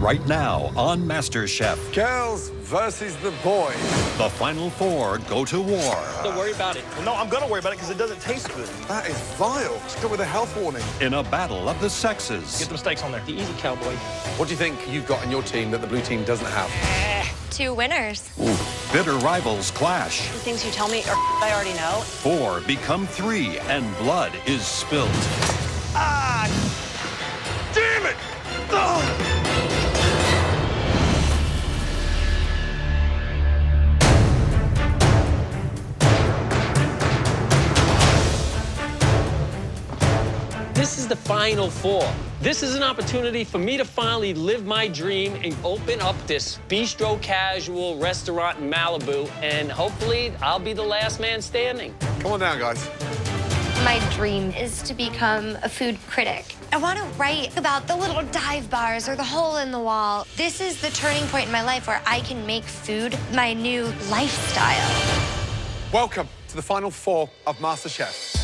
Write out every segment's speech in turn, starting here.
right now on Masterchef. Girls versus the boys. The final four go to war. Don't worry about it. Well, no, I'm gonna worry about it because it doesn't taste good. That is vile. Still with a health warning. In a battle of the sexes. Get the mistakes on there. The easy, cowboy. What do you think you've got in your team that the blue team doesn't have? 2 winners. Bitter rivals clash. The things you tell me are I already know. 4 become 3 and blood is spilled. Ah! Damn it! Ugh. This is the final four. This is an opportunity for me to finally live my dream and open up this bistro casual restaurant in Malibu, and hopefully I'll be the last man standing. Come on down, guys. My dream is to become a food critic. I want to write about the little dive bars or the hole in the wall. This is the turning point in my life where I can make food my new lifestyle. Welcome to the final four of MasterChef.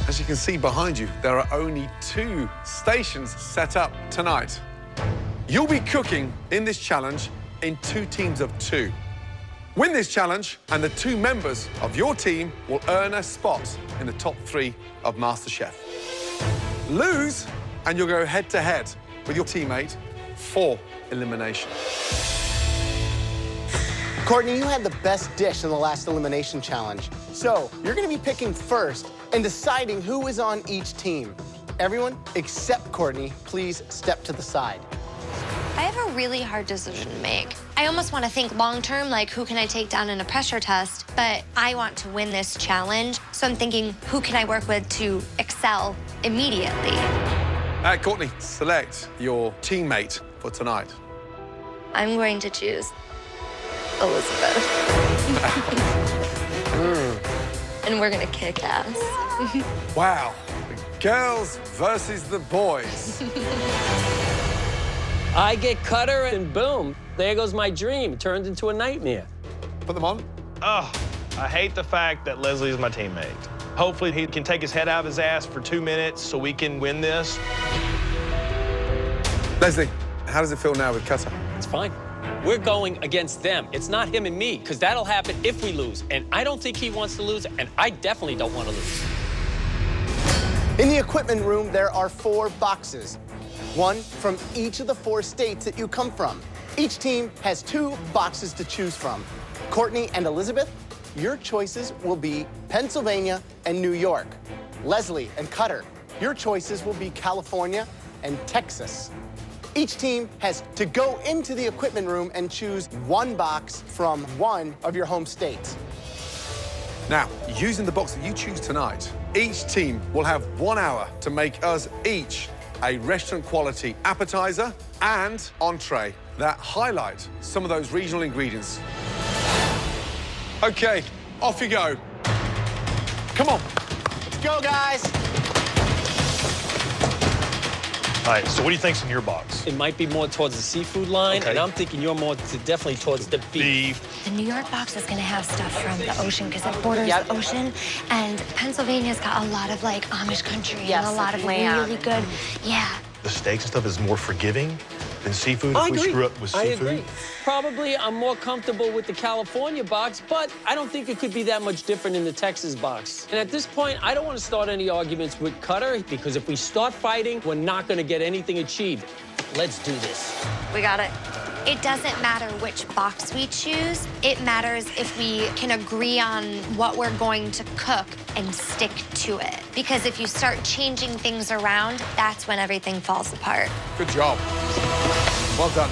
As you can see behind you, there are only 2 stations set up tonight. You'll be cooking in this challenge in 2 teams of 2. Win this challenge, and the 2 members of your team will earn a spot in the top 3 of MasterChef. Lose, and you'll go head-to-head with your teammate for elimination. Courtney, you had the best dish in the last elimination challenge. So you're gonna be picking first and deciding who is on each team. Everyone except Courtney, please step to the side. I have a really hard decision to make. I almost want to think long-term, like who can I take down in a pressure test, but I want to win this challenge. So I'm thinking, who can I work with to excel immediately? Courtney, select your teammate for tonight. I'm going to choose Elizabeth. And we're gonna kick ass. Wow. The girls versus the boys. I get Cutter, and boom, there goes my dream. It turned into a nightmare. Put them on. Oh, I hate the fact that Leslie is my teammate. Hopefully he can take his head out of his ass for 2 minutes so we can win this. Leslie, how does it feel now with Cutter? It's fine. We're going against them. It's not him and me, because that'll happen if we lose. And I don't think he wants to lose, and I definitely don't want to lose. In the equipment room, there are 4 boxes. 1 from each of the 4 states that you come from. Each team has 2 boxes to choose from. Courtney and Elizabeth, your choices will be Pennsylvania and New York. Leslie and Cutter, your choices will be California and Texas. Each team has to go into the equipment room and choose 1 box from 1 of your home states. Now, using the box that you choose tonight, each team will have 1 hour to make us each a restaurant-quality appetizer and entree that highlight some of those regional ingredients. Okay, off you go. Come on. Let's go, guys. All right, so what do you think's in your box? It might be more towards the seafood line, Okay. and I'm thinking you're more definitely towards the beef. The New York box is gonna have stuff from the ocean because it borders the ocean, and Pennsylvania's got a lot of like Amish country Yes, and a lot of lamb. really good, yeah. The steaks and stuff is more forgiving than seafood. I If we agree. screw up with I seafood. agree. Probably I'm more comfortable with the California box, but I don't think it could be that much different in the Texas box. And at this point, I don't want to start any arguments with Cutter, because if we start fighting, we're not going to get anything achieved. Let's do this. We got it. It doesn't matter which box we choose. It matters if we can agree on what we're going to cook and stick to it. Because if you start changing things around, that's when everything falls apart. Good job. Well done.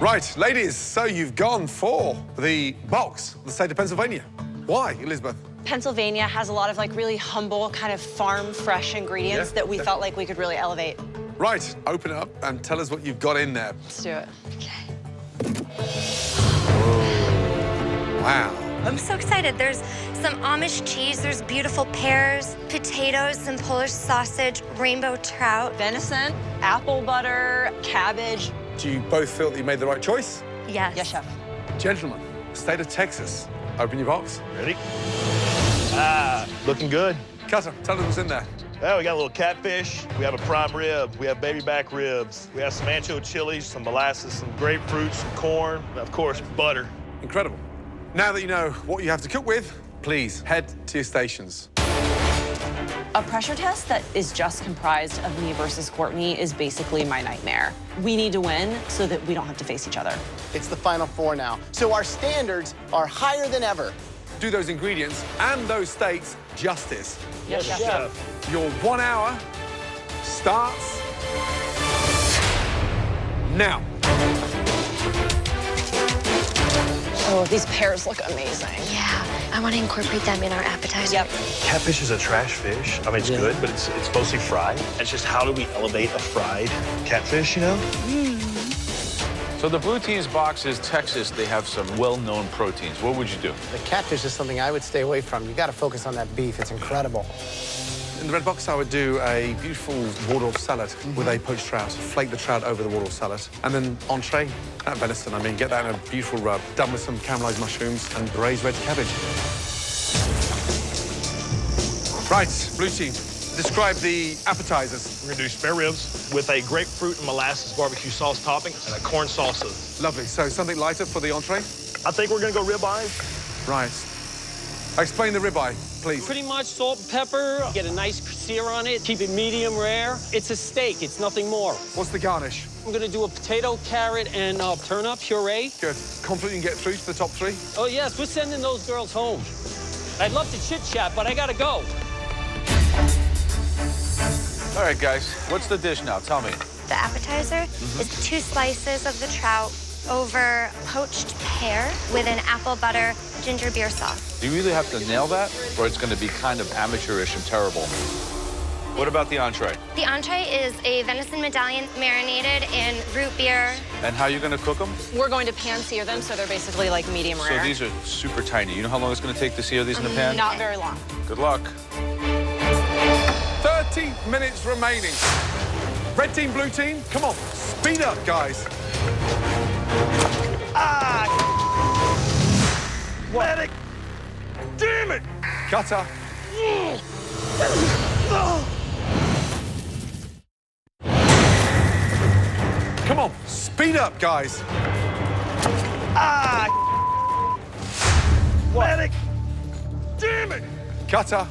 Right, ladies, so you've gone for the box of the state of Pennsylvania. Why, Elizabeth? Pennsylvania has a lot of like really humble, kind of farm fresh ingredients Yeah, that we felt like we could really elevate. Right, open it up and tell us what you've got in there. Let's do it. Wow. I'm so excited. There's some Amish cheese, there's beautiful pears, potatoes, some Polish sausage, rainbow trout. Venison, apple butter, cabbage. Do you both feel that you made the right choice? Yes. Yes, chef. Gentlemen, state of Texas, open your box. Ready? Ah, looking good. Cutter, tell us what's in there. Well, we got a little catfish, we have a prime rib, we have baby back ribs, we have some ancho chilies, some molasses, some grapefruit, some corn, and of course, butter. Incredible. Now that you know what you have to cook with, please head to your stations. A pressure test that is just comprised of me versus Courtney is basically my nightmare. We need to win so that we don't have to face each other. It's the final four now, so our standards are higher than ever. Do those ingredients and those steaks justice. Yes, chef. Your 1 hour starts now. Oh, these pears look amazing. Yeah, I want to incorporate them in our appetizer. Yep. Catfish is a trash fish. I mean, it's good, but it's mostly fried. It's just how do we elevate a fried catfish, you know? So the blue team's box is Texas. They have some well-known proteins. What would you do? The catfish is something I would stay away from. You got to focus on that beef. It's incredible. In the red box, I would do a beautiful Waldorf salad with a poached trout. Flake the trout over the Waldorf salad. And then entree, that venison, I mean, get that in a beautiful rub, done with some caramelized mushrooms and braised red cabbage. Right, blue team, describe the appetizers. We're gonna do spare ribs with a grapefruit and molasses barbecue sauce topping and a corn salsa. Lovely, so something lighter for the entree? I think we're gonna go ribeyes. Right. Explain the ribeye, please. Pretty much salt and pepper, get a nice sear on it, keep it medium rare. It's a steak, it's nothing more. What's the garnish? I'm gonna do a potato, carrot, and turnip puree. Good. Confident you can get through to the top three? Oh, yes, we're sending those girls home. I'd love to chit-chat, but I gotta go. All right, guys, what's the dish now? Tell me. The appetizer is 2 slices of the trout over poached pear with an apple butter ginger beer sauce. Do you really have to nail that, or it's going to be kind of amateurish and terrible? What about the entree? The entree is a venison medallion marinated in root beer. And how are you going to cook them? We're going to pan-sear them, so they're basically like medium rare. So these are super tiny. You know how long it's going to take to sear these in the pan? Not very long. Good luck. 30 minutes remaining. Red team, blue team, come on, speed up, guys. Medic! Damn it! Cutter. Come on, speed up, guys. Medic! Damn it! Cutter.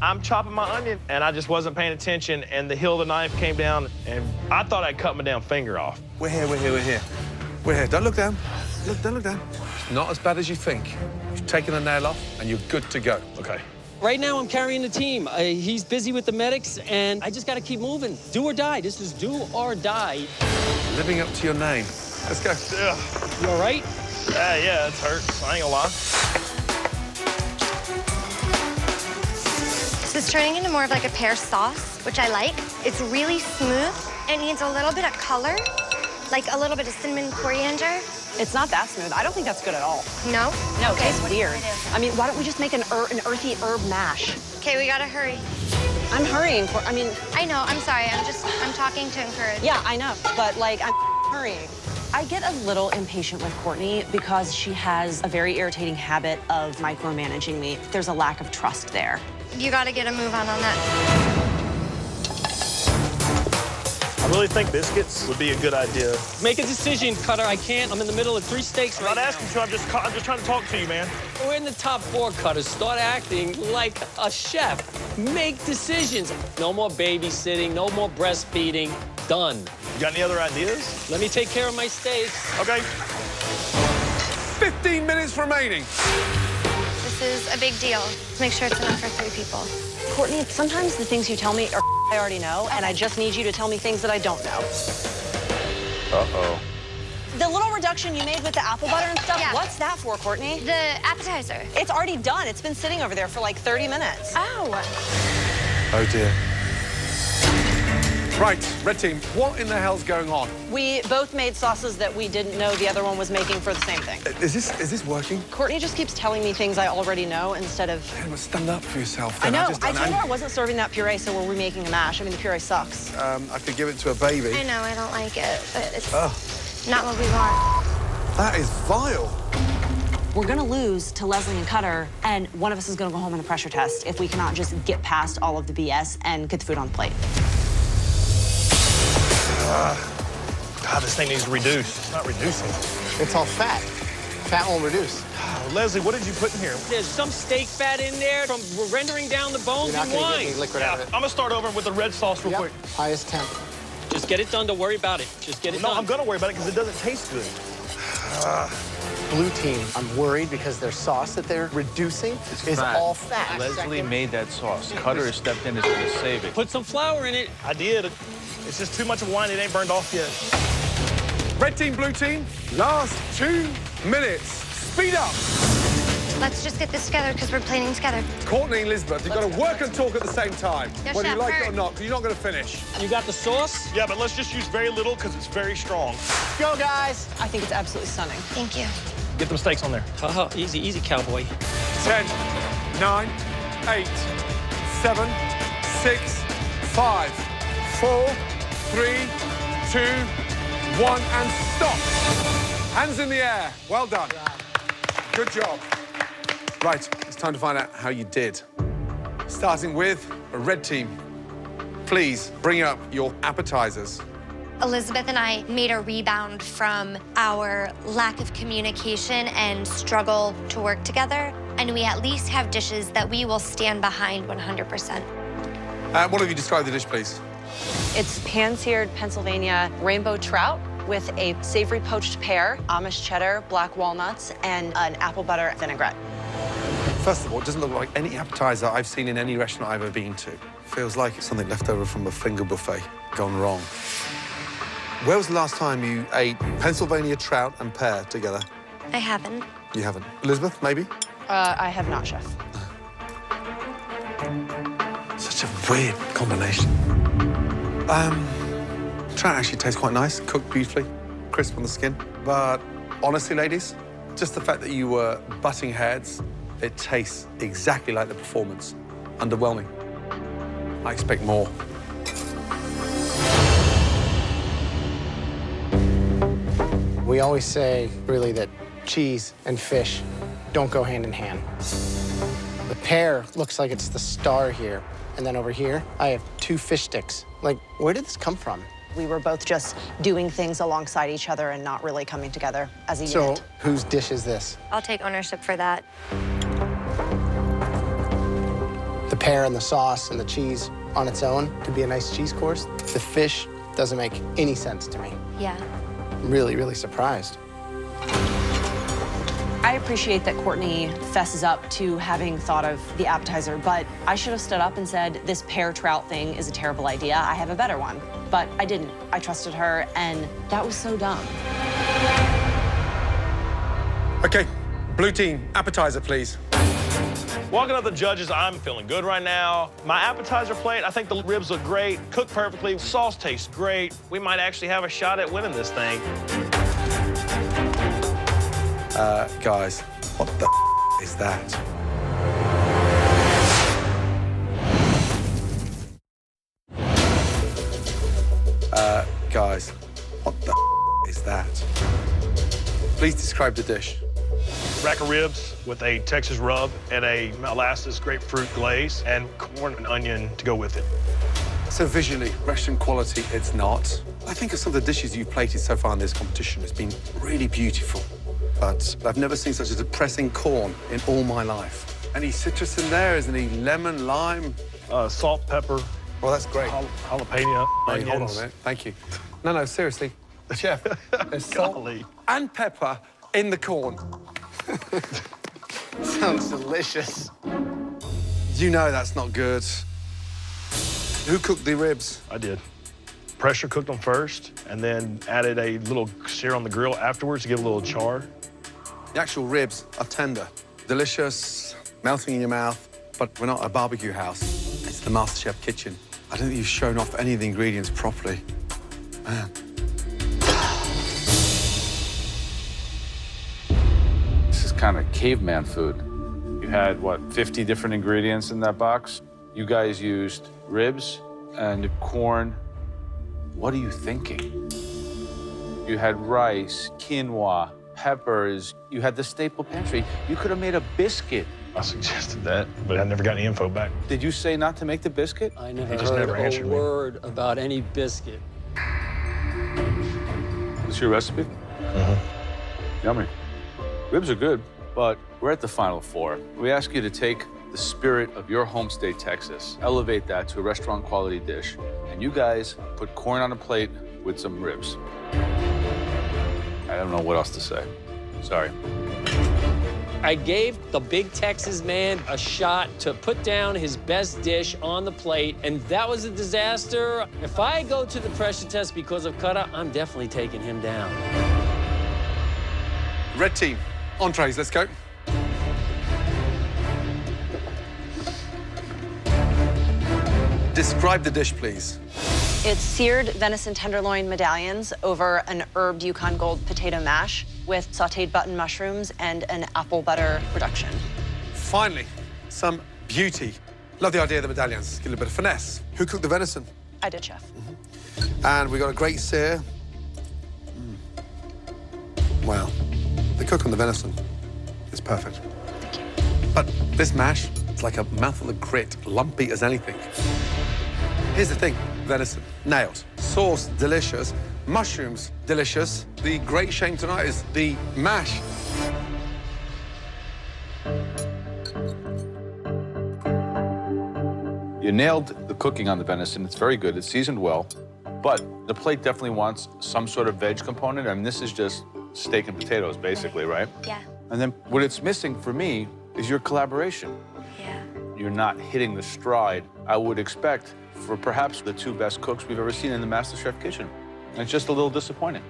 I'm chopping my onion, and I just wasn't paying attention, and the hill of the knife came down, and I thought I'd cut my damn finger off. We're here, we're here, we're here. We're here, don't look down. Look, don't look down. It's not as bad as you think. You've taken the nail off, and you're good to go. Okay. Right now, I'm carrying the team. He's busy with the medics, and I just gotta keep moving. Do or die. This is do or die. Living up to your name. Let's go. Ugh. You all right? Yeah, it hurts. I ain't gonna lie. This is turning into more of like a pear sauce, which I like. It's really smooth. It needs a little bit of color, like a little bit of cinnamon, coriander. It's not that smooth. I don't think that's good at all. No? No, Okay, it's what do you weird. wanna do? I mean, why don't we just make an earthy herb mash? Okay, we gotta hurry. I'm hurrying for, I mean, I know, I'm sorry. I'm talking to encourage. yeah, I know, but like, I'm hurrying. I get a little impatient with Courtney because she has a very irritating habit of micromanaging me. There's a lack of trust there. You gotta get a move on that. I really think biscuits would be a good idea. Make a decision, Cutter. I can't. I'm in the middle of 3 steaks I'm right not now. asking you, I'm just trying to talk to you, man. We're in the top 4, Cutter. Start acting like a chef. Make decisions. No more babysitting, no more breastfeeding. Done. You got any other ideas? Let me take care of my steaks. Okay. 15 minutes remaining. This is a big deal. Make sure it's enough for 3 people. Courtney, sometimes the things you tell me are I already know, and I just need you to tell me things that I don't know. Uh-oh. The little reduction you made with the apple butter and stuff, Yeah. what's that for, Courtney? The appetizer. It's already done. It's been sitting over there for like 30 minutes. Oh. Oh, dear. Right, red team, what in the hell's going on? We both made sauces that we didn't know the other one was making for the same thing. Is this working? Courtney just keeps telling me things I already know instead of... Emma, stand up for yourself. I Then. know. I told her I wasn't serving that puree, so we're remaking a mash. I mean, the puree sucks. I could give it to a baby. I know, I don't like it, but it's Ugh. not what we want. That is vile. We're gonna lose to Leslie and Cutter, and one of us is gonna go home on the pressure test if we cannot just get past all of the BS and get the food on the plate. God, this thing needs to reduce. It's not reducing. It's all fat. Fat won't reduce. Leslie, what did you put in here? There's some steak fat in there from rendering down the bones You're not and gonna wine. get any liquid out of it. I'm gonna start over with the red sauce real quick. Highest temp. Just get it done. Don't worry about it. Just get it No, done. I'm gonna worry about it because it doesn't taste good. Blue team, I'm worried because their sauce that they're reducing is fat. all fat. Leslie made that sauce. Cutter has stepped in, is going to save it. Put some flour in it. I did. It's just too much of wine. It ain't burned off yet. Red team, blue team, last 2 minutes. Speed up. Let's just get this together because we're planning together. Courtney and Elizabeth, you've got to work and talk at the same time. Yes, Whether you Chef, like it hurry. or not, because you're not going to finish. You got the sauce? Yeah, but let's just use very little because it's very strong. Go, guys. I think it's absolutely stunning. Thank you. Get them steaks on there. Haha, easy, easy, cowboy. 10, 9, 8, 7, 6, 5, 4, 3, 2, 1, and stop. Hands in the air. Well done. Good job. Right, it's time to find out how you did. Starting with a red team. Please bring up your appetizers. Elizabeth and I made a rebound from our lack of communication and struggle to work together. And we at least have dishes that we will stand behind 100%. What have you described the dish, please? It's pan-seared Pennsylvania rainbow trout with a savory poached pear, Amish cheddar, black walnuts, and an apple butter vinaigrette. First of all, it doesn't look like any appetizer I've seen in any restaurant I've ever been to. Feels like it's something left over from a finger buffet gone wrong. Where was the last time you ate Pennsylvania trout and pear together? I haven't. You haven't. Elizabeth, maybe? I have not, Chef. Such a weird combination. Trout actually tastes quite nice, cooked beautifully, crisp on the skin. But honestly, ladies, just the fact that you were butting heads, it tastes exactly like the performance. Underwhelming. I expect more. We always say, really, that cheese and fish don't go hand in hand. The pear looks like it's the star here. And then over here, I have 2 fish sticks. Like, where did this come from? We were both just doing things alongside each other and not really coming together as a So, unit. whose dish is this? I'll take ownership for that. The pear and the sauce and the cheese on its own could be a nice cheese course. The fish doesn't make any sense to me. Yeah. I'm really, really surprised. I appreciate that Courtney fesses up to having thought of the appetizer, but I should have stood up and said, this pear trout thing is a terrible idea. I have a better one. But I didn't. I trusted her, and that was so dumb. Okay, blue team, appetizer, please. Walking up the judges, I'm feeling good right now. My appetizer plate, I think the ribs look great, cooked perfectly, sauce tastes great. We might actually have a shot at winning this thing. Guys, what the is that? Guys, what the is that? Please describe the dish. Rack of ribs with a Texas rub and a molasses grapefruit glaze and corn and onion to go with it. So visually, restaurant quality, it's not. I think of some of the dishes you've plated so far in this competition has been really beautiful. But I've never seen such a depressing corn in all my life. Any citrus in there? Is any lemon, lime? Salt, pepper, Well, that's great. jalapeno, Hey, hold on a onions. minute. Thank you. No, seriously. Chef, there's salt Golly. and pepper in the corn. Sounds delicious. You know that's not good. Who cooked the ribs? I did. Pressure cooked them first and then added a little sear on the grill afterwards to give a little char. The actual ribs are tender, delicious, melting in your mouth, but we're not a barbecue house. It's the Masterchef kitchen. I don't think you've shown off any of the ingredients properly. Man. This is kind of caveman food. You had, what, 50 different ingredients in that box? You guys used ribs and corn. What are you thinking? You had rice, quinoa, peppers. You had the staple pantry. You could have made a biscuit. I suggested that, but I never got any info back. Did you say not to make the biscuit? I never He just heard never answered a me. word about any biscuit. This your recipe? Mm-hmm. Yummy. Ribs are good, but we're at the final four. We ask you to take the spirit of your home state, Texas, elevate that to a restaurant quality dish, and you guys put corn on a plate with some ribs. I don't know what else to say. Sorry. I gave the big Texas man a shot to put down his best dish on the plate, and that was a disaster. If I go to the pressure test because of Cutter, I'm definitely taking him down. Red team, entrees, let's go. Describe the dish, please. It's seared venison tenderloin medallions over an herbed Yukon Gold potato mash with sautéed button mushrooms and an apple butter reduction. Finally, some beauty. Love the idea of the medallions. Get a little bit of finesse. Who cooked the venison? I did, chef. And we got a great sear. Wow. The cook on the venison is perfect. Thank you. But this mash, it's like a mouthful of grit, lumpy as anything. Here's the thing, venison, nailed. Sauce, delicious. Mushrooms, delicious. The great shame tonight is the mash. You nailed the cooking on the venison. It's very good. It's seasoned well. But the plate definitely wants some sort of veg component. I mean, this is just steak and potatoes, basically, right? Yeah. And then what it's missing for me is your collaboration. Yeah. You're not hitting the stride I would expect for perhaps the two best cooks we've ever seen in the Masterchef kitchen. And it's just a little disappointing.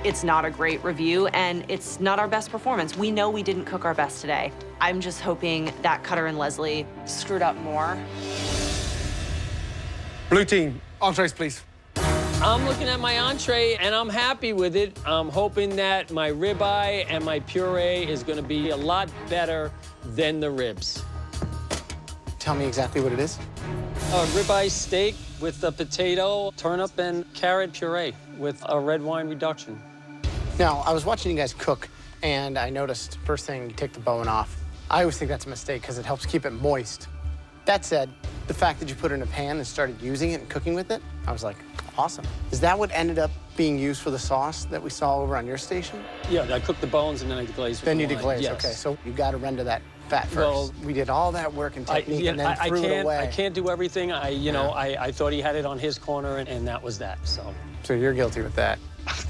It's not a great review, and it's not our best performance. We know we didn't cook our best today. I'm just hoping that Cutter and Leslie screwed up more. Blue team, entrees, please. I'm looking at my entree, and I'm happy with it. I'm hoping that my ribeye and my puree is going to be a lot better than the ribs. Tell me exactly what it is. A ribeye steak with a potato, turnip, and carrot puree with a red wine reduction. Now, I was watching you guys cook, and I noticed first thing, you take the bone off. I always think that's a mistake because it helps keep it moist. That said, the fact that you put it in a pan and started using it and cooking with it, I was like, awesome. Is that what ended up being used for the sauce that we saw over on your station? Yeah, I cooked the bones and then I deglaze with Then you wine. deglaze, Yes. okay. So you got to render that fat first. Well, we did all that work and technique and then threw it away. I can't do everything. I thought he had it on his corner, and that was that, so. So you're guilty with that.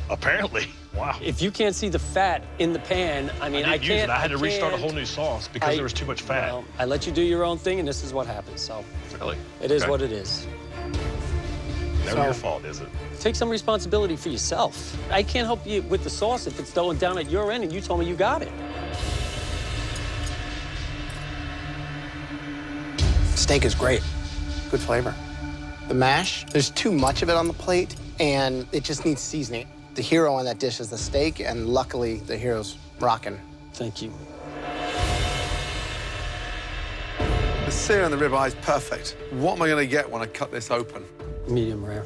Apparently. Wow. If you can't see the fat in the pan, I mean, I didn't use can't. it. I had to restart a can't- whole new sauce because there was too much fat. Well, I let you do your own thing, and this is what happens, so. Really? It is Okay. what it is. Never your fault, is it? Take some responsibility for yourself. I can't help you with the sauce if it's going down at your end, and you told me you got it. Steak is great. Good flavor. The mash, there's too much of it on the plate, and it just needs seasoning. The hero on that dish is the steak, and luckily, the hero's rocking. Thank you. The sear and the ribeye is perfect. What am I going to get when I cut this open? Medium rare.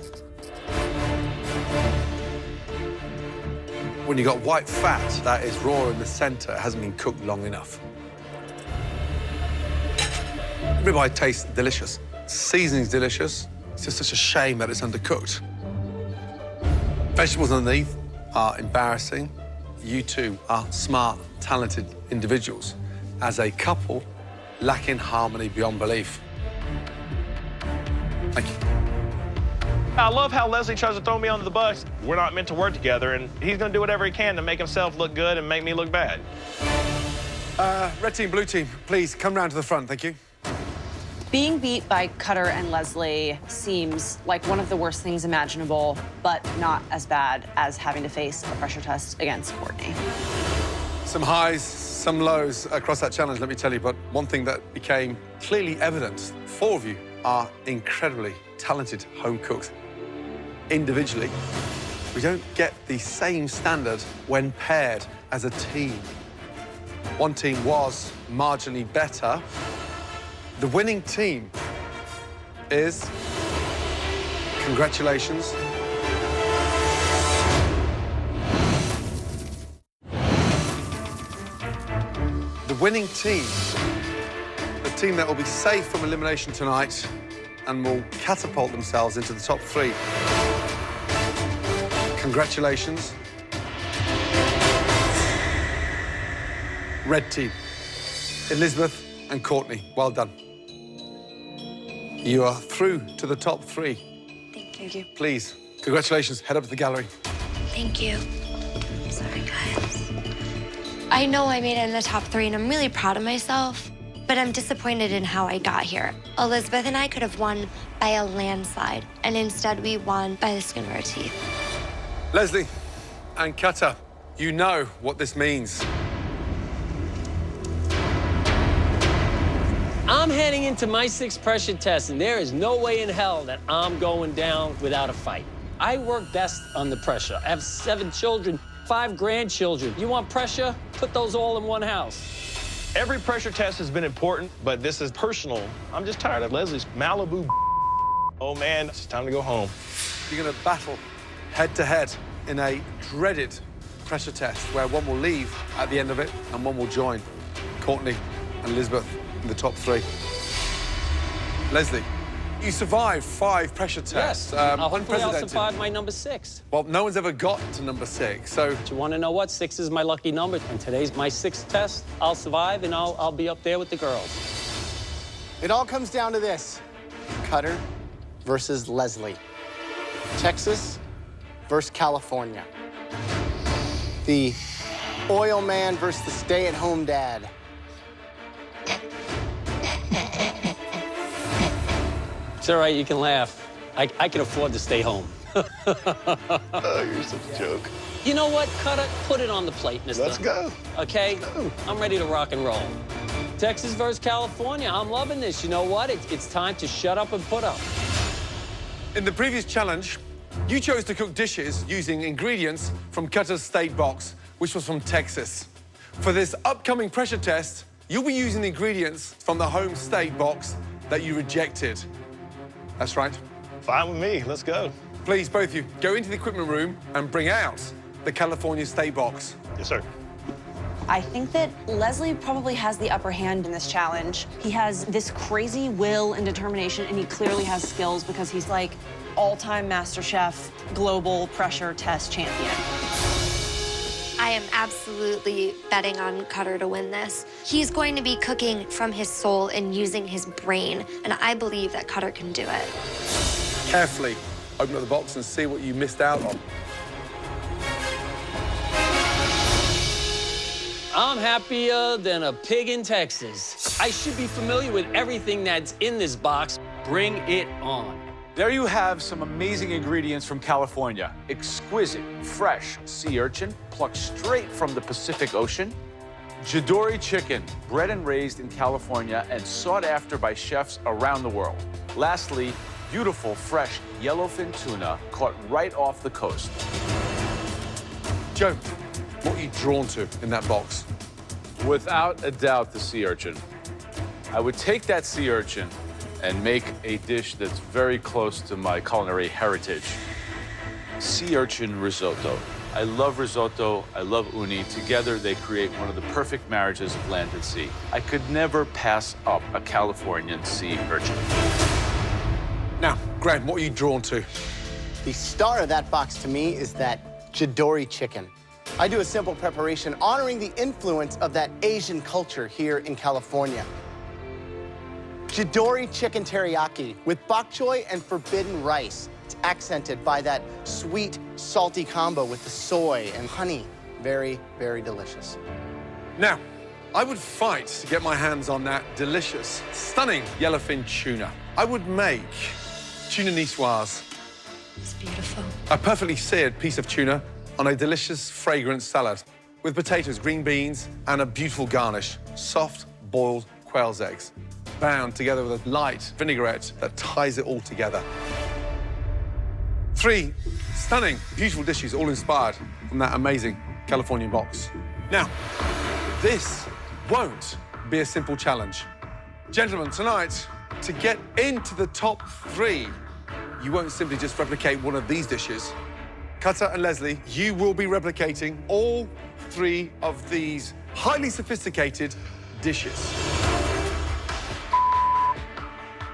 When you got white fat that is raw in the center, it hasn't been cooked long enough. Ribeye tastes delicious. Seasoning's delicious. It's just such a shame that it's undercooked. Vegetables underneath are embarrassing. You two are smart, talented individuals. As a couple, lacking harmony beyond belief. Thank you. I love how Leslie tries to throw me under the bus. We're not meant to work together, and he's going to do whatever he can to make himself look good and make me look bad. Red team, blue team, please come round to the front, thank you. Being beat by Cutter and Leslie seems like one of the worst things imaginable, but not as bad as having to face a pressure test against Courtney. Some highs, some lows across that challenge, let me tell you, but one thing that became clearly evident, four of you are incredibly talented home cooks. Individually, we don't get the same standard when paired as a team. One team was marginally better. The winning team is, congratulations, winning team, the team that will be safe from elimination tonight and will catapult themselves into the top 3. Congratulations. Red team, Elizabeth and Courtney, well done. You are through to the top 3. Thank you. Please, congratulations, head up to the gallery. Thank you. Sorry, guys. I know I made it in the top 3, and I'm really proud of myself, but I'm disappointed in how I got here. Elizabeth and I could have won by a landslide, and instead we won by the skin of our teeth. Leslie and Kata, you know what this means. I'm heading into my 6th pressure test, and there is no way in hell that I'm going down without a fight. I work best under pressure. I have 7 children, 5 grandchildren. You want pressure? Put those all in one house. Every pressure test has been important, but this is personal. I'm just tired of Leslie's Malibu. Oh, man, it's time to go home. You're going to battle head-to-head in a dreaded pressure test where one will leave at the end of it and one will join. Courtney and Elizabeth in the top 3. Leslie, you survived 5 pressure tests. Yes, hopefully I'll unprecedented. survive my number 6. Well, no one's ever got to number 6, so... Do you want to know what? 6 is my lucky number, and today's my 6th test. I'll survive, and I'll be up there with the girls. It all comes down to this. Cutter versus Leslie. Texas versus California. The oil man versus the stay-at-home dad. It's all right, you can laugh. I can afford to stay home. Oh, you're such a joke. You know what, Cutter? Put it on the plate, mister. Let's go. Okay? I'm ready to rock and roll. Texas versus California. I'm loving this. You know what? It's time to shut up and put up. In the previous challenge, you chose to cook dishes using ingredients from Cutter's state box, which was from Texas. For this upcoming pressure test, you'll be using the ingredients from the home state box that you rejected. That's right. Fine with me. Let's go. Please, both of you, go into the equipment room and bring out the California state box. Yes, sir. I think that Leslie probably has the upper hand in this challenge. He has this crazy will and determination, and he clearly has skills because he's like all-time Masterchef global pressure test champion. I am absolutely betting on Cutter to win this. He's going to be cooking from his soul and using his brain, and I believe that Cutter can do it. Carefully open up the box and see what you missed out on. I'm happier than a pig in Texas. I should be familiar with everything that's in this box. Bring it on. There you have some amazing ingredients from California. Exquisite, fresh sea urchin, plucked straight from the Pacific Ocean. Jadori chicken, bred and raised in California and sought after by chefs around the world. Lastly, beautiful, fresh yellowfin tuna caught right off the coast. Joe, what are you drawn to in that box? Without a doubt, the sea urchin. I would take that sea urchin and make a dish that's very close to my culinary heritage. Sea urchin risotto. I love risotto, I love uni. Together, they create one of the perfect marriages of land and sea. I could never pass up a Californian sea urchin. Now, Graham, what are you drawn to? The star of that box to me is that Jadori chicken. I do a simple preparation honoring the influence of that Asian culture here in California. Jadori chicken teriyaki with bok choy and forbidden rice. It's accented by that sweet, salty combo with the soy and honey. Very, very delicious. Now, I would fight to get my hands on that delicious, stunning yellowfin tuna. I would make tuna niçoise. It's beautiful. A perfectly seared piece of tuna on a delicious, fragrant salad with potatoes, green beans, and a beautiful garnish. Soft, boiled quail's eggs, bound together with a light vinaigrette that ties it all together. 3 stunning, beautiful dishes, all inspired from that amazing Californian box. Now, this won't be a simple challenge. Gentlemen, tonight, to get into the top 3, you won't simply just replicate one of these dishes. Cutter and Leslie, you will be replicating all 3 of these highly sophisticated, dishes.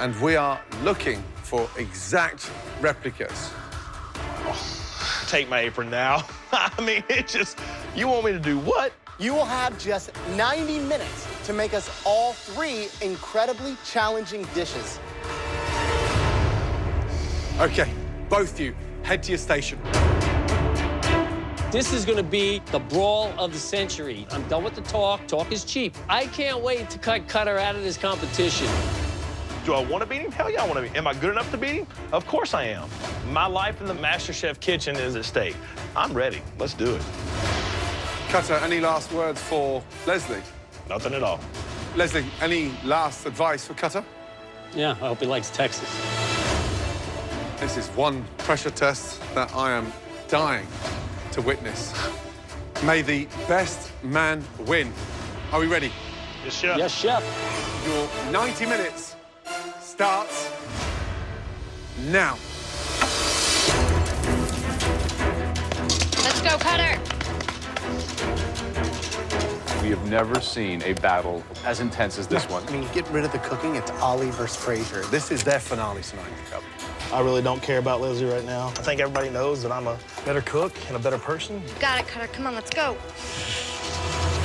And we are looking for exact replicas. Take my apron now. I mean, it just, you want me to do what? You will have just 90 minutes to make us all 3 incredibly challenging dishes. Okay, both of you, head to your station. This is going to be the brawl of the century. I'm done with the talk. Talk is cheap. I can't wait to cut Cutter out of this competition. Do I want to beat him? Hell yeah, I want to beat him. Am I good enough to beat him? Of course I am. My life in the Masterchef kitchen is at stake. I'm ready. Let's do it. Cutter, any last words for Leslie? Nothing at all. Leslie, any last advice for Cutter? Yeah, I hope he likes Texas. This is one pressure test that I am dying to witness. May the best man win. Are we ready? Yes, chef. Yes, chef. Your 90 minutes starts now. Let's go, Cutter. We have never seen a battle as intense as this one. I mean, get rid of the cooking. It's Ollie versus Fraser. This is their finale tonight. I really don't care about Leslie right now. I think everybody knows that I'm a better cook and a better person. Got it, Cutter. Come on, let's go.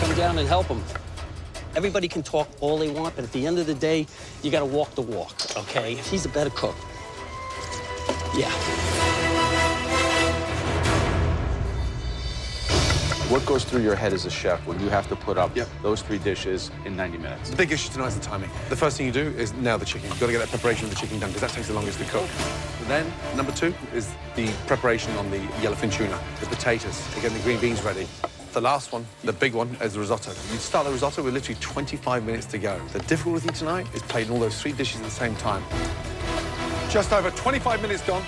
Come down and help him. Everybody can talk all they want, but at the end of the day, you got to walk the walk, okay? He's a better cook. Yeah. What goes through your head as a chef when you have to put up Yep. those 3 dishes in 90 minutes? The big issue tonight is the timing. The first thing you do is nail the chicken. You've got to get that preparation of the chicken done because that takes the longest to cook. Then, number 2 is the preparation on the yellowfin tuna, the potatoes, getting the green beans ready. The last one, the big one, is the risotto. You start the risotto with literally 25 minutes to go. The difficulty tonight is plating all those 3 dishes at the same time. Just over 25 minutes gone.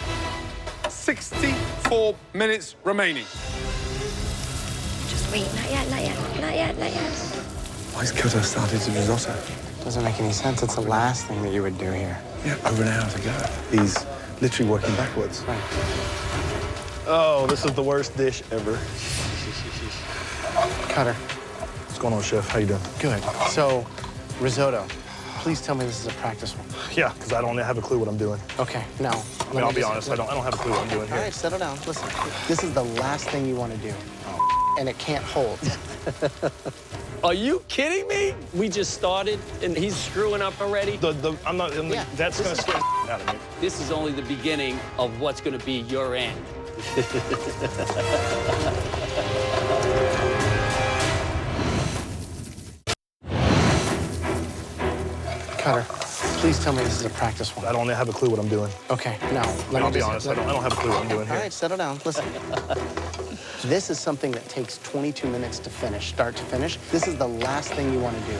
64 minutes remaining. Just wait. Not yet, not yet, not yet, not yet. Why is Cutter started to risotto? Doesn't make any sense. It's the last thing that you would do here. Yeah, over an hour to go. He's literally working backwards. Right. Oh, this is the worst dish ever. Cutter. What's going on, chef? How you doing? Good. So, risotto. Please tell me this is a practice one. Yeah, because I don't have a clue what I'm doing. Okay, no. I mean, I'll be honest, I don't have a clue what I'm doing All here. right, settle down. Listen, this is the last thing you want to do. And it can't hold. Are you kidding me? We just started, and he's screwing up already. I'm not, Yeah, that's this going to is- scare the out of me. This is only the beginning of what's going to be your end. Cutter, please tell me this is a practice one. I don't have a clue what I'm doing. Okay, no. I'll be honest, I don't have a clue what I'm doing All here. right, settle down. Listen. This is something that takes 22 minutes to finish, start to finish. This is the last thing you want to do.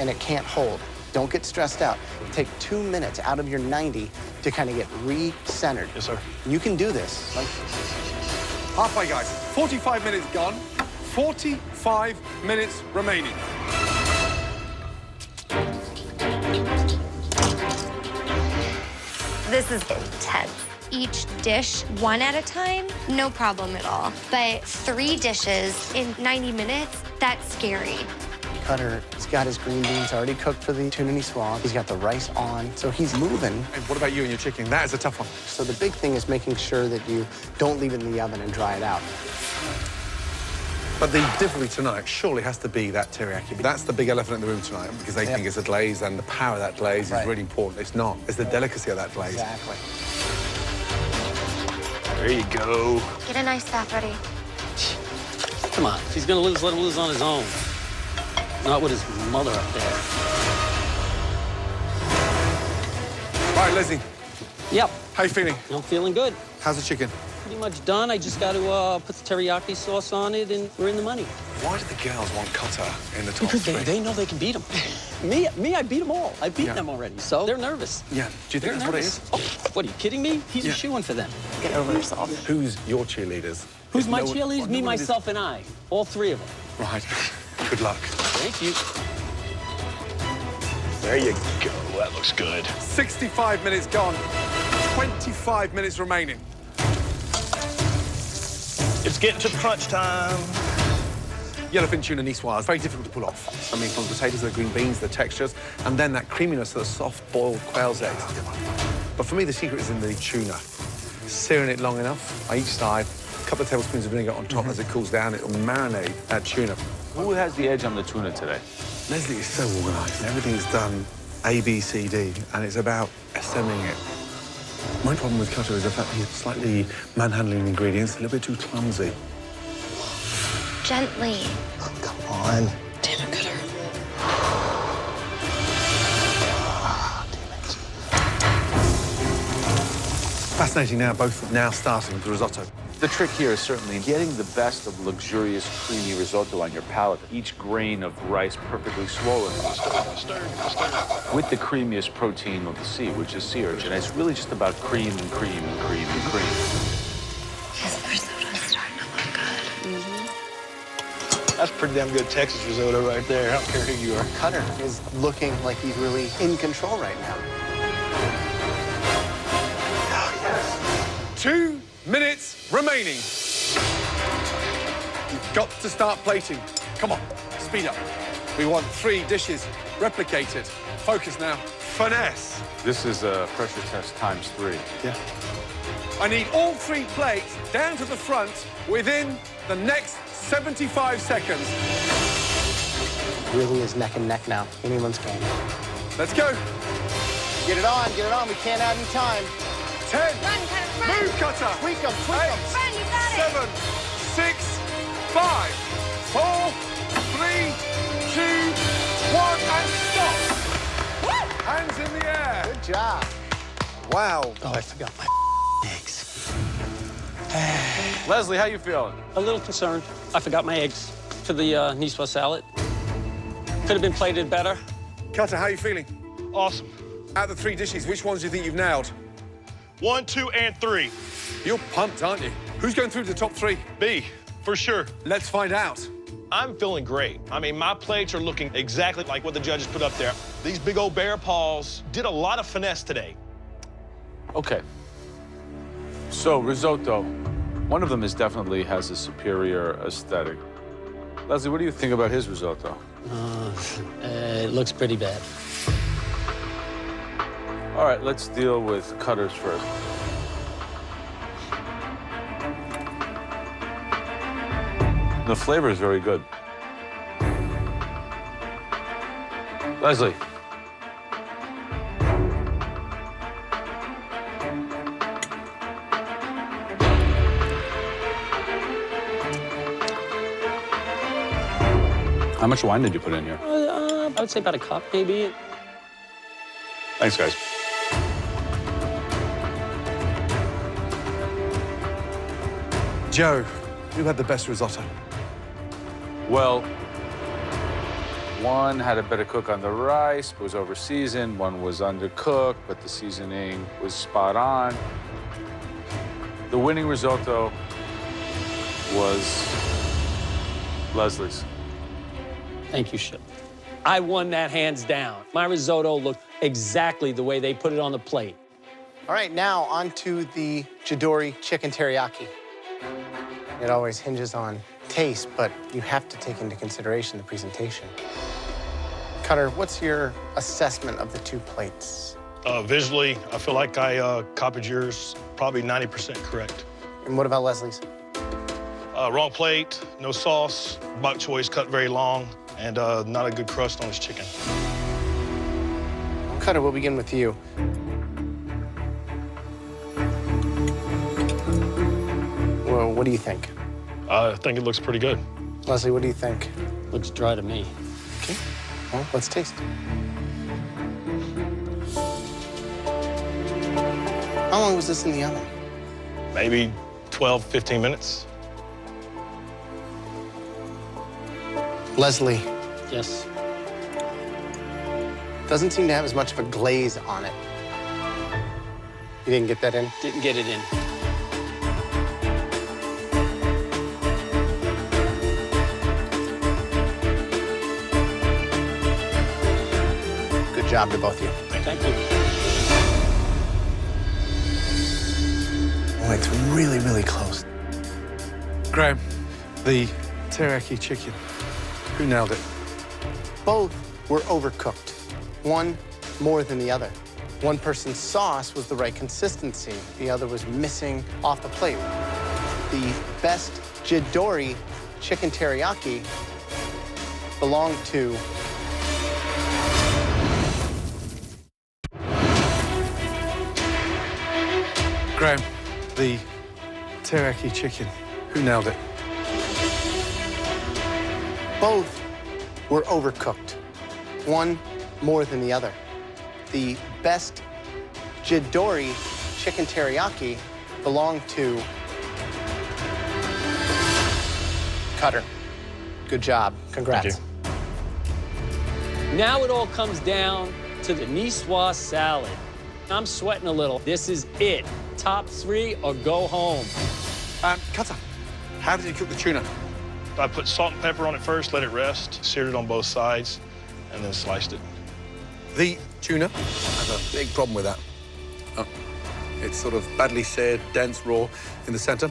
And it can't hold. Don't get stressed out. Take 2 minutes out of your 90 to kind of get re-centered. Yes, sir. You can do this. Halfway, guys. 45 minutes gone. 45 minutes remaining. This is intense. Each dish, 1 at a time, no problem at all. But 3 dishes in 90 minutes, that's scary. Cutter, he's got his green beans already cooked for the tuna niçoise. He's got the rice on, so he's moving. And what about you and your chicken? That is a tough one. So the big thing is making sure that you don't leave it in the oven and dry it out. But the difficulty tonight surely has to be that teriyaki. That's the big elephant in the room tonight because they think it's a glaze, and the power of that glaze is really important. It's not. It's the delicacy of that glaze. Exactly. There you go. Get an ice bath ready. Come on, if he's going to lose, let him lose on his own. Not with his mother up there. All right, Leslie, Yep, how you feeling? I'm feeling good. How's the chicken? Pretty much done. I just got to put the teriyaki sauce on it, and we're in the money. Why did the girls want Cutter in the top Because 3? they know they can beat him. me, I beat them all. I beat them already, so they're nervous. Yeah. Do you think that's what it is? Oh, what, are you kidding me? He's Yeah. a shoo-in for them. Get over yourself. Who's your cheerleaders? Who's If my no one- cheerleaders? oh, Me, no one is- myself, and I. All 3 of them. Right. Good luck. Thank you. There you go. That looks good. 65 minutes gone. 25 minutes remaining. It's getting to crunch time. yellowfin tuna niçoise. It's very difficult to pull off. I mean, from the potatoes, the green beans, the textures, and then that creaminess of the soft boiled quail's eggs. But for me, the secret is in the tuna. Searing it long enough on each side, a couple of tablespoons of vinegar on top. As it cools down, it will marinate that tuna. Who has the edge on the tuna today? Leslie is so organised. Everything's done A, B, C, D, and it's about assembling it. My problem with Cutter is the fact he's slightly manhandling ingredients, a little bit too clumsy. Gently. Oh, come on. Damn it, Cutter. Fascinating now, both now starting with the risotto. The trick here is certainly getting the best of luxurious, creamy risotto on your palate. Each grain of rice perfectly swollen. With the creamiest protein of the sea, which is sea urchin. It's really just about cream and cream and cream and cream. His risotto's starting to look good. That's pretty damn good Texas risotto right there. I don't care who you are. Cutter is looking like he's really in control right now. 2 minutes remaining. You've got to start plating. Come on, speed up. We want 3 dishes replicated. Focus now. Finesse. This is a pressure test ×3. Yeah. I need all 3 plates down to the front within the next 75 seconds. Really is neck and neck now. Anyone's game. Let's go. Get it on, get it on. We can't add any time. 10. Run, Cutter, run. Move, Cutter. Tweak 'em, tweak 'em. Run, you got it. 7, 6, 5, 4, 3, 2, 1, and stop. Woo! Hands in the air. Good job. Wow. Oh, I forgot my eggs. Leslie, how you feeling? A little concerned. I forgot my eggs for the niçoise salad. Could have been plated better. Cutter, how are you feeling? Awesome. Out of the 3 dishes, which ones do you think you've nailed? 1, 2, and 3. You're pumped, aren't you? Who's going through to the top 3? B, for sure. Let's find out. I'm feeling great. I mean, my plates are looking exactly like what the judges put up there. These big old bear paws did a lot of finesse today. Okay. So, risotto. One of them definitely has a superior aesthetic. Leslie, what do you think about his risotto? It looks pretty bad. All right, let's deal with Cutter's first. The flavor is very good. Leslie. How much wine did you put in here? I would say about a cup, maybe. Thanks, guys. Joe, who had the best risotto? Well, one had a better cook on the rice, but was over-seasoned. One was undercooked, but the seasoning was spot on. The winning risotto was Leslie's. Thank you, Shep. I won that hands down. My risotto looked exactly the way they put it on the plate. All right, now on to the Chidori chicken teriyaki. It always hinges on taste, but you have to take into consideration the presentation. Cutter, what's your assessment of the 2 plates? Visually, I feel like I copied yours, probably 90% correct. And what about Leslie's? Wrong plate, no sauce, bok choi's cut very long, and not a good crust on his chicken. Cutter, we'll begin with you. Well, what do you think? I think it looks pretty good. Leslie, what do you think? Looks dry to me. Okay, well, let's taste. How long was this in the oven? Maybe 12, 15 minutes. Leslie, Yes. doesn't seem to have as much of a glaze on it. You didn't get that in? Didn't get it in. Good job to both of you. Thank you. Oh, it's really, really close. Graham, the teriyaki chicken. Who nailed it? Both were overcooked, one more than the other. One person's sauce was the right consistency, the other was missing off the plate. The best Jidori chicken teriyaki belonged to Graham, the teriyaki chicken. Who nailed it? both were overcooked, one more than the other. The best Jidori chicken teriyaki belonged to Cutter. Good job. Congrats. Thank Now it all comes down to the niçoise salad. I'm sweating a little. This is it. Top 3 or go home. Cutter, how did you cook the tuna? I put salt and pepper on it first, let it rest, seared it on both sides, and then sliced it. The tuna has a big problem with that. Oh, it's sort of badly seared, dense, raw in the center.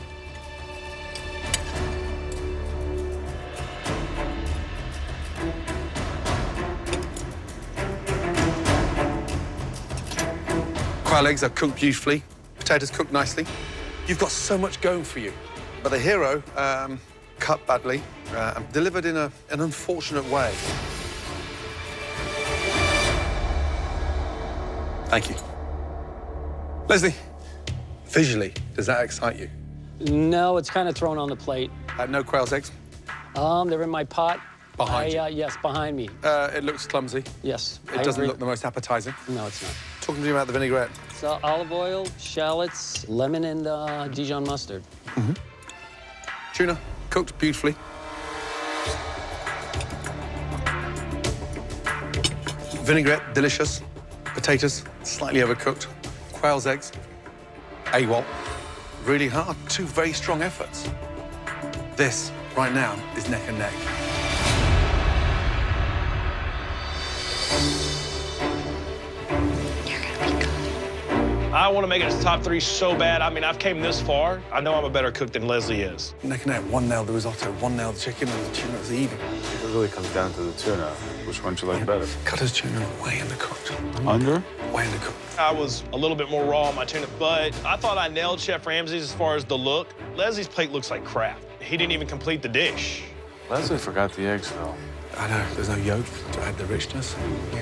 Quail eggs are cooked beautifully. Potatoes cooked nicely. You've got so much going for you. But the hero cut badly, delivered in an unfortunate way. Thank you. Leslie, visually, does that excite you? No, it's kind of thrown on the plate. No quail's eggs? They're in my pot. Behind you? Yes, behind me. It looks clumsy. Yes, It doesn't look the most appetizing. No, it's not. Talk to me about the vinaigrette. So olive oil, shallots, lemon, and Dijon mustard. Tuna, cooked beautifully. Vinaigrette, delicious. Potatoes, slightly overcooked. Quail's eggs, AWOL. Really hard. 2 very strong efforts. This, right now, is neck and neck. I want to make it to top 3 so bad. I mean, I've came this far. I know I'm a better cook than Leslie is. Neck and neck. 1 nailed the risotto, 1 nailed the chicken, and the tuna's even. It really comes down to the tuna. Which one do you like better? Cutter's tuna, way undercooked. Under? Way undercooked. I was a little bit more raw on my tuna, but I thought I nailed Chef Ramsay's as far as the look. Leslie's plate looks like crap. He didn't even complete the dish. Leslie forgot the eggs, though. I know, there's no yolk to add the richness.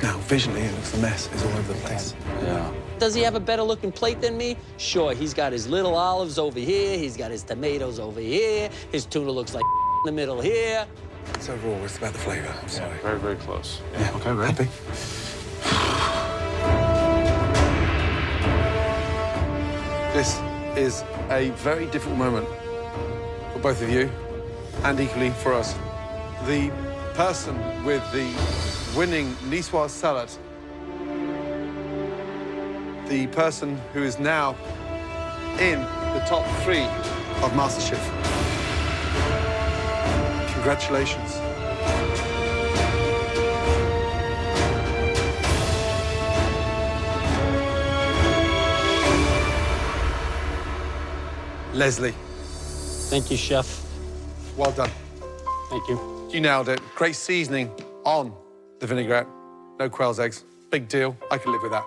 Now, visually, it looks a mess. It's all over the place. Yeah. Does he have a better looking plate than me? Sure, he's got his little olives over here. He's got his tomatoes over here. His tuna looks like in the middle here. It's overall, it's about the flavor. I'm sorry. Very, very close. Yeah. Okay, ready? Happy? This is a very difficult moment for both of you and equally for us. The person with the winning niçoise salad, the person who is now in the top 3 of Masterchef. Congratulations. Leslie, Thank you, chef. well done. Thank you. You nailed it. Great seasoning on the vinaigrette. No quail's eggs. Big deal. I can live with that.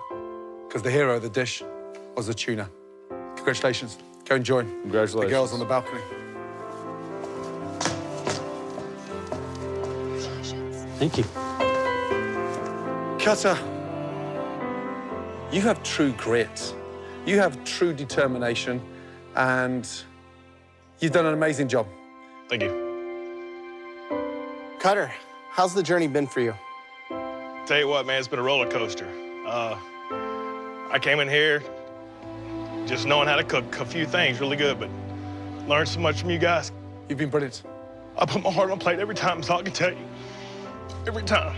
Because the hero of the dish was the tuna. Congratulations. Go and join Congratulations. the girls on the balcony. Thank you. Cutter, you have true grit. You have true determination, and you've done an amazing job. Thank you. Cutter, how's the journey been for you? Tell you what, man, it's been a roller coaster. I came in here just knowing how to cook a few things really good, but learned so much from you guys. You've been brilliant. I put my heart on a plate every time, so I can tell you. Every time.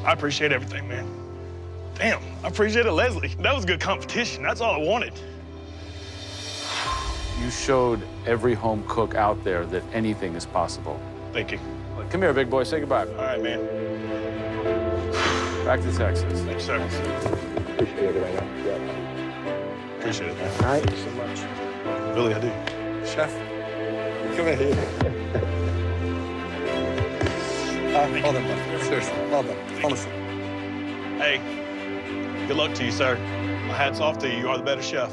I appreciate everything, man. Damn, I appreciated Leslie. That was good competition. That's all I wanted. You showed every home cook out there that anything is possible. Thank you. Come here, big boy. Say goodbye. All right, man. Back to Texas. Thanks, sir. Appreciate it, man. Appreciate it, man. All right. Thank you so much. Really, I do. Chef, come here. Well done, bud. Seriously, well done. Honestly. Hey, good luck to you, sir. My hat's off to you. You are the better chef.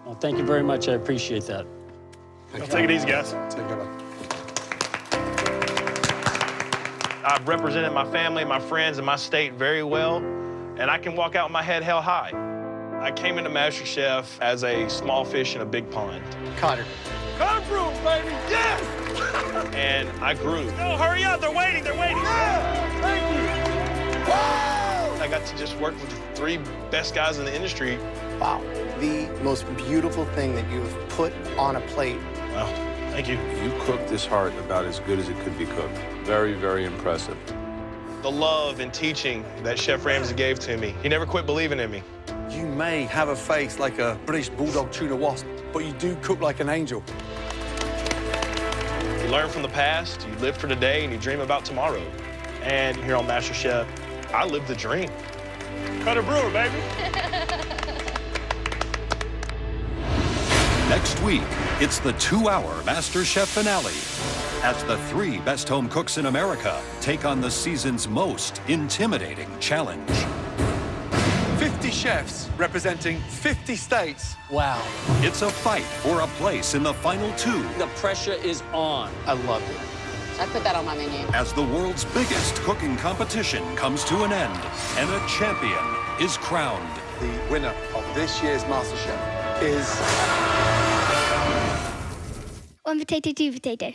Well, thank you very much. I appreciate that. Take it easy, guys. Take it, bud. I've represented my family, my friends, and my state very well, and I can walk out with my head held high. I came into Masterchef as a small fish in a big pond. Cutter. Come through, baby, yes! And I grew. No, hurry up, they're waiting, they're waiting. Yeah, thank you. Woo! I got to just work with the 3 best guys in the industry. Wow. The most beautiful thing that you've put on a plate. Wow, thank you. You cooked this heart about as good as it could be cooked. Very, very impressive. The love and teaching that Chef Ramsay gave to me. He never quit believing in me. You may have a face like a British Bulldog tuna wasp, but you do cook like an angel. You learn from the past, you live for today, and you dream about tomorrow. And here on MasterChef, I live the dream. Cutter Brewer, baby. Next week, it's the 2-hour MasterChef finale as the 3 best home cooks in America take on the season's most intimidating challenge. 50 chefs representing 50 states. Wow. It's a fight for a place in the final 2 The pressure is on. I loved it. I put that on my menu. as the world's biggest cooking competition comes to an end and a champion is crowned. The winner of this year's MasterChef is... 1 potato, 2 potato.